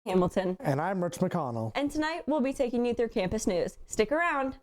Hamilton. And I'm Rich McConnell. And tonight we'll be taking you through campus news. Stick around.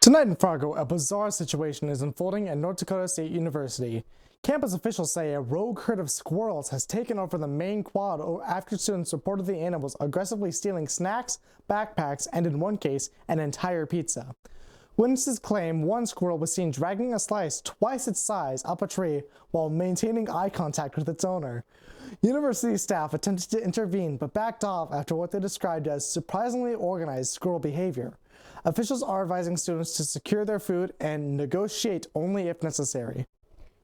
Tonight in Fargo, a bizarre situation is unfolding at North Dakota State University. Campus officials say a rogue herd of squirrels has taken over the main quad after students reported the animals aggressively stealing snacks, backpacks, and in one case, an entire pizza. Witnesses claim one squirrel was seen dragging a slice twice its size up a tree while maintaining eye contact with its owner. University staff attempted to intervene but backed off after what they described as surprisingly organized squirrel behavior. Officials are advising students to secure their food and negotiate only if necessary.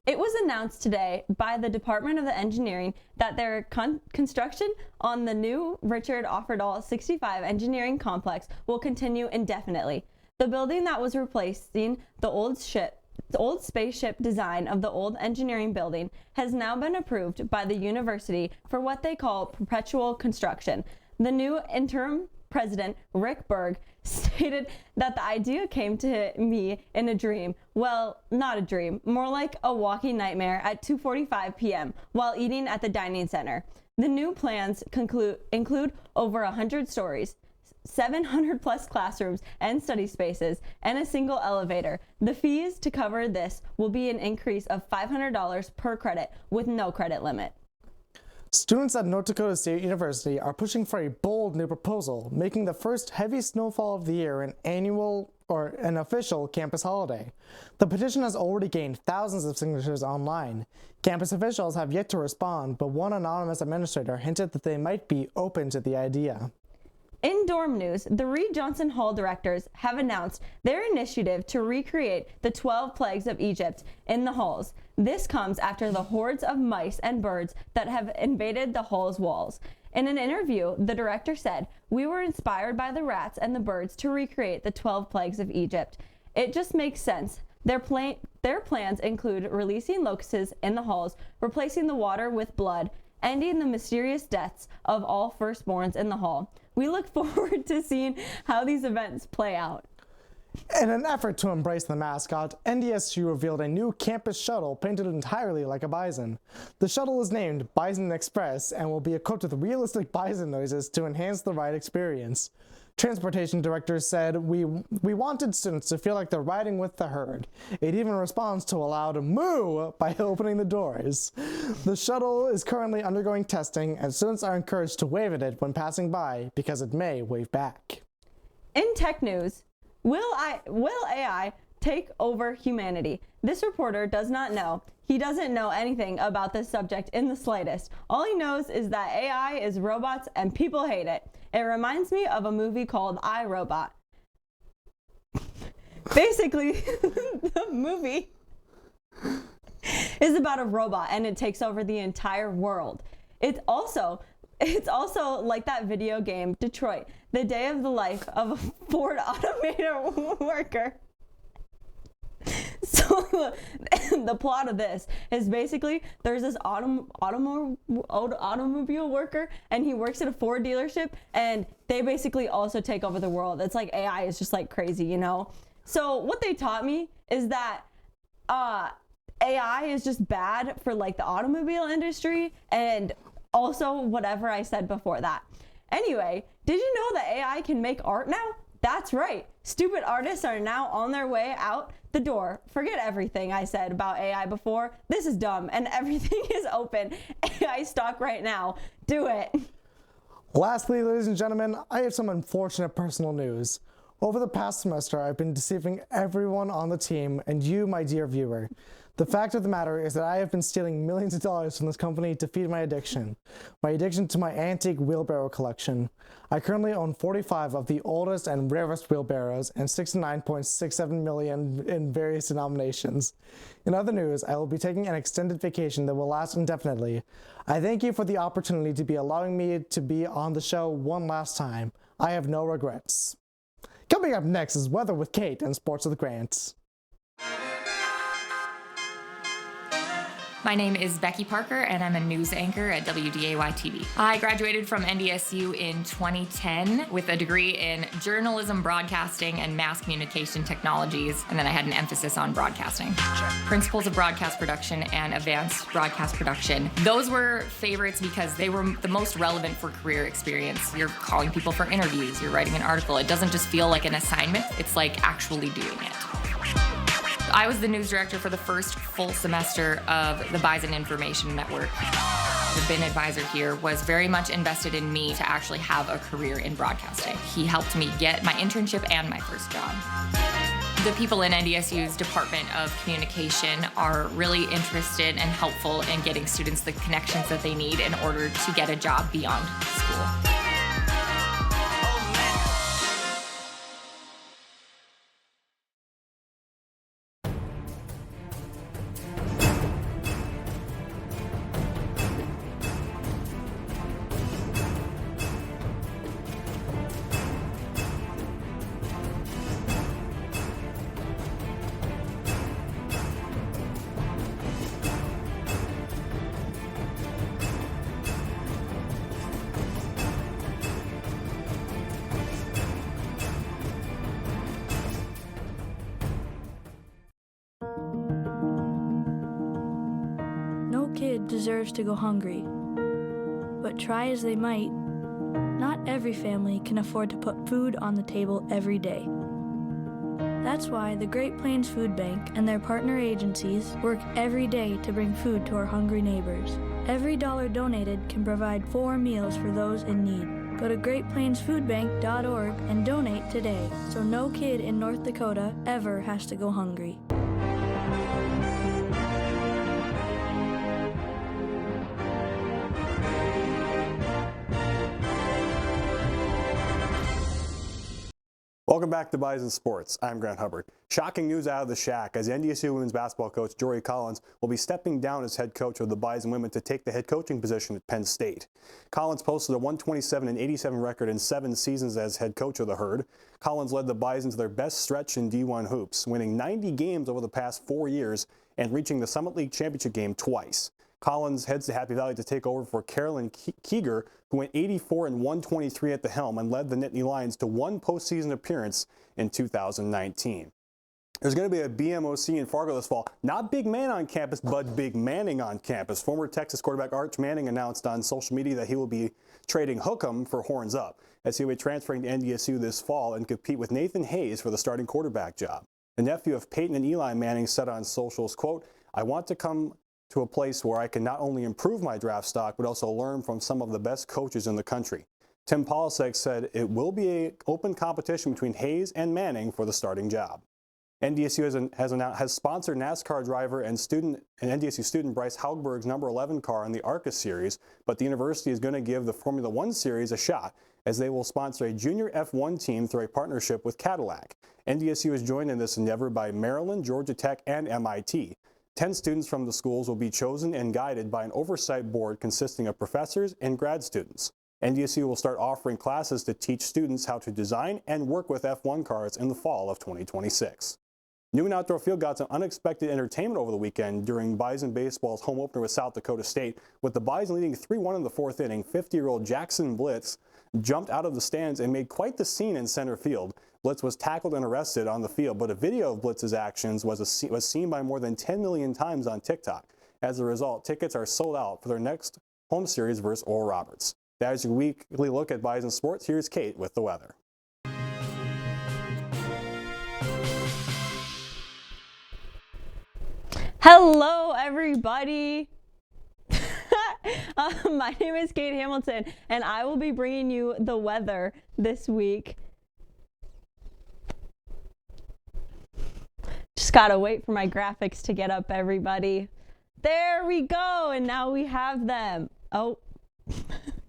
It was announced today by the Department of Engineering that their construction on the new Richard Offerdahl 65 engineering complex will continue indefinitely. The building that was replacing the old spaceship design of the old engineering building has now been approved by the university for what they call perpetual construction. The new interim president, Rick Berg, stated that the idea came to me in a dream. Well, not a dream, more like a wacky nightmare at 2:45 p.m. while eating at the dining center. The new plans include over 100 stories, 700 plus classrooms and study spaces, and a single elevator. The fees to cover this will be an increase of $500 per credit with no credit limit. Students at North Dakota State University are pushing for a bold new proposal, making the first heavy snowfall of the year an official campus holiday. The petition has already gained thousands of signatures online. Campus officials have yet to respond, but one anonymous administrator hinted that they might be open to the idea. In dorm news, the Reed Johnson Hall directors have announced their initiative to recreate the 12 plagues of Egypt in the halls. This comes after the hordes of mice and birds that have invaded the hall's walls. In an interview, the director said, "We were inspired by the rats and the birds to recreate the 12 plagues of Egypt. It just makes sense. Their plans include releasing locusts in the halls, replacing the water with blood, ending the mysterious deaths of all firstborns in the hall. We look forward to seeing how these events play out." In an effort to embrace the mascot, NDSU revealed a new campus shuttle painted entirely like a bison. The shuttle is named Bison Express and will be equipped with realistic bison noises to enhance the ride experience. Transportation directors said, we wanted students to feel like they're riding with the herd. It even responds to a loud moo by opening the doors. The shuttle is currently undergoing testing, and students are encouraged to wave at it when passing by because it may wave back. In tech news, will AI take over humanity? This reporter does not know. He doesn't know anything about this subject in the slightest. All he knows is that AI is robots and people hate it. It reminds me of a movie called I, Robot. Basically, the movie is about a robot and it takes over the entire world. It's also like that video game, Detroit, the day of the life of a Ford automator worker. So the plot of this is basically there's this automobile worker and he works at a Ford dealership and they basically also take over the world. It's like AI is just like crazy, you know? So what they taught me is that AI is just bad for like the automobile industry and also whatever I said before that. Anyway, did you know that AI can make art now? That's right. Stupid artists are now on their way out the door. Forget everything I said about AI before. This is dumb and everything is open. AI stock right now. Do it. Lastly, ladies and gentlemen, I have some unfortunate personal news. Over the past semester, I've been deceiving everyone on the team and you, my dear viewer. The fact of the matter is that I have been stealing millions of dollars from this company to feed my addiction to my antique wheelbarrow collection. I currently own 45 of the oldest and rarest wheelbarrows and 69.67 million in various denominations. In other news, I will be taking an extended vacation that will last indefinitely. I thank you for the opportunity to be allowing me to be on the show one last time. I have no regrets. Coming up next is Weather with Kate and Sports with Grant. My name is Becky Parker, and I'm a news anchor at WDAY-TV. I graduated from NDSU in 2010 with a degree in journalism, broadcasting, and mass communication technologies, and then I had an emphasis on broadcasting. Principles of broadcast production and advanced broadcast production. Those were favorites because they were the most relevant for career experience. You're calling people for interviews, you're writing an article. It doesn't just feel like an assignment, it's like actually doing it. I was the news director for the first full semester of the Bison Information Network. The BIN advisor here was very much invested in me to actually have a career in broadcasting. He helped me get my internship and my first job. The people in NDSU's Department of Communication are really interested and helpful in getting students the connections that they need in order to get a job beyond school. No kid deserves to go hungry, but try as they might, not every family can afford to put food on the table every day. That's why the Great Plains Food Bank and their partner agencies work every day to bring food to our hungry neighbors. Every dollar donated can provide 4 meals for those in need. Go to greatplainsfoodbank.org and donate today so no kid in North Dakota ever has to go hungry. Welcome back to Bison Sports. I'm Grant Hubbard. Shocking news out of the Shack as NDSU women's basketball coach Jory Collins will be stepping down as head coach of the Bison women to take the head coaching position at Penn State. Collins posted a 127-87 record in 7 seasons as head coach of the Herd. Collins led the Bison to their best stretch in D1 hoops, winning 90 games over the past 4 years and reaching the Summit League championship game twice. Collins heads to Happy Valley to take over for Carolyn Keeger, who went 84-123 at the helm and led the Nittany Lions to 1 postseason appearance in 2019. There's going to be a BMOC in Fargo this fall. Not big man on campus, but big Manning on campus. Former Texas quarterback Arch Manning announced on social media that he will be trading Hookem for Horns Up, as he will be transferring to NDSU this fall and compete with Nathan Hayes for the starting quarterback job. The nephew of Peyton and Eli Manning said on socials, quote, "I want to come to a place where I can not only improve my draft stock, but also learn from some of the best coaches in the country." Tim Polasek said it will be an open competition between Hayes and Manning for the starting job. NDSU has sponsored NASCAR driver and NDSU student Bryce Haugberg's number 11 car in the ARCA series, but the university is going to give the Formula One series a shot, as they will sponsor a junior F1 team through a partnership with Cadillac. NDSU is joined in this endeavor by Maryland, Georgia Tech, and MIT. 10 students from the schools will be chosen and guided by an oversight board consisting of professors and grad students. NDSU will start offering classes to teach students how to design and work with F1 cars in the fall of 2026. Newman Outdoor Field got some unexpected entertainment over the weekend during Bison baseball's home opener with South Dakota State. With the Bison leading 3-1 in the 4th inning, 50-year-old Jackson Blitz jumped out of the stands and made quite the scene in center field. Blitz was tackled and arrested on the field, but a video of Blitz's actions was seen by more than 10 million times on TikTok. As a result, tickets are sold out for their next home series versus Oral Roberts. That is your weekly look at Bison Sports. Here's Kate with the weather. Hello, everybody. My name is Kate Hamilton, and I will be bringing you the weather this week. Just gotta wait for my graphics to get up, everybody. There we go, and now we have them. Oh,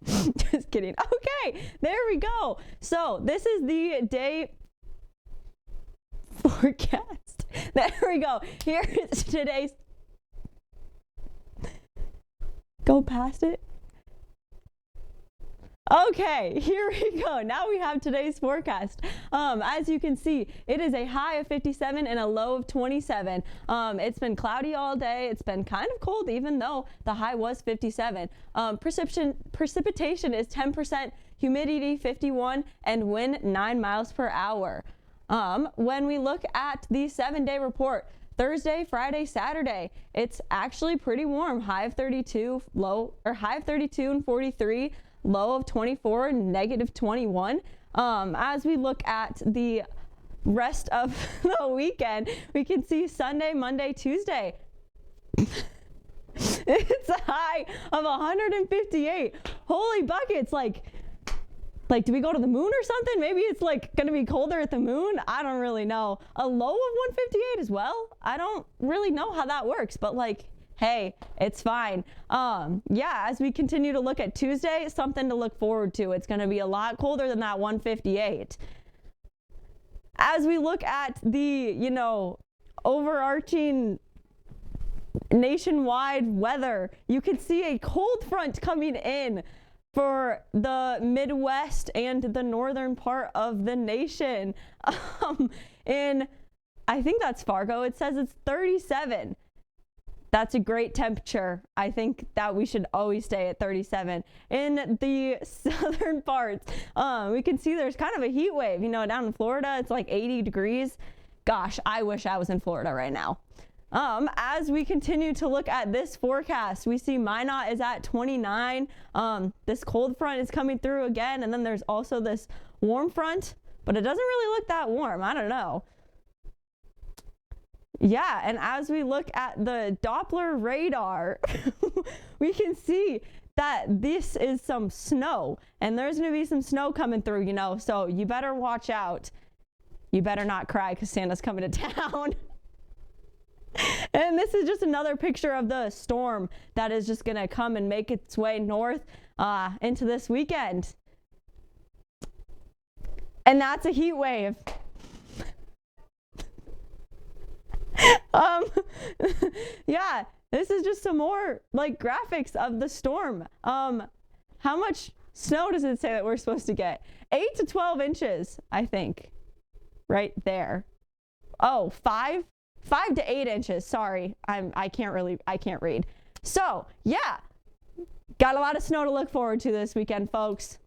just kidding. Okay, there we go. So this is the day forecast. There we go. Here is today's. Go past it. Okay, here we go. Now we have today's forecast. As you can see, it is a high of 57 and a low of 27. It's been cloudy all day. It's been kind of cold, even though the high was 57. Precipitation is 10%, humidity 51, and wind 9 miles per hour. When we look at the 7-day report, Thursday, Friday, Saturday, it's actually pretty warm. High of 32, high of 32 and 43. Low of 24, negative 21. As we look at the rest of the weekend, we can see Sunday, Monday, Tuesday. It's a high of 158. Holy buckets, like do we go to the moon or something? Maybe it's like gonna be colder at the moon. I don't really know. A low of 158 as well. I don't really know how that works, but like, hey, it's fine. Yeah, as we continue to look at Tuesday, something to look forward to. It's going to be a lot colder than that 158. As we look at the, overarching nationwide weather, you can see a cold front coming in for the Midwest and the northern part of the nation. I think that's Fargo. It says it's 37. That's a great temperature. I think that we should always stay at 37. In the southern parts, we can see there's kind of a heat wave. Down in Florida, it's like 80 degrees. Gosh, I wish I was in Florida right now. As we continue to look at this forecast, we see Minot is at 29. This cold front is coming through again, and then there's also this warm front, but it doesn't really look that warm. I don't know. Yeah, and as we look at the Doppler radar, we can see that this is some snow, and there's going to be some snow coming through, so you better watch out. You better not cry because Santa's coming to town. And this is just another picture of the storm that is just going to come and make its way north into this weekend. And that's a heat wave. Yeah, this is just some more graphics of the storm. How much snow does it say that we're supposed to get? 8 to 12 inches, I think, right there. Oh, 5 to 8 inches. Sorry, I can't read. So yeah, got a lot of snow to look forward to this weekend, folks.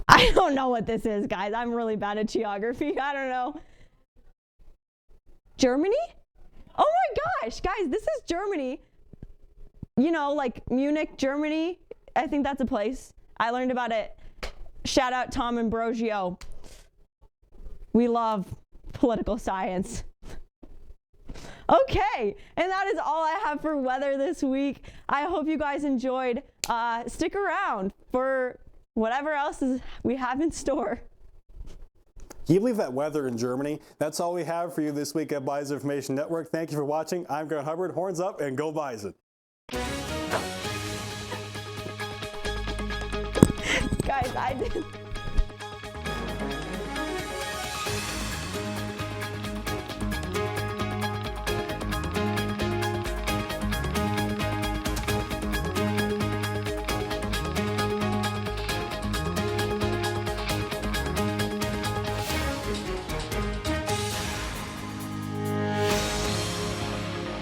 I don't know what this is, guys. I'm really bad at geography. I don't know. Germany? Oh my gosh, guys, this is Germany. Like Munich, Germany. I think that's a place. I learned about it. Shout out Tom Ambrosio. We love political science. Okay, and that is all I have for weather this week. I hope you guys enjoyed. Stick around for whatever else we have in store. Can you believe that weather in Germany? That's all we have for you this week at Bison Information Network. Thank you for watching. I'm Grant Hubbard. Horns up and go Bison. Guys, I did.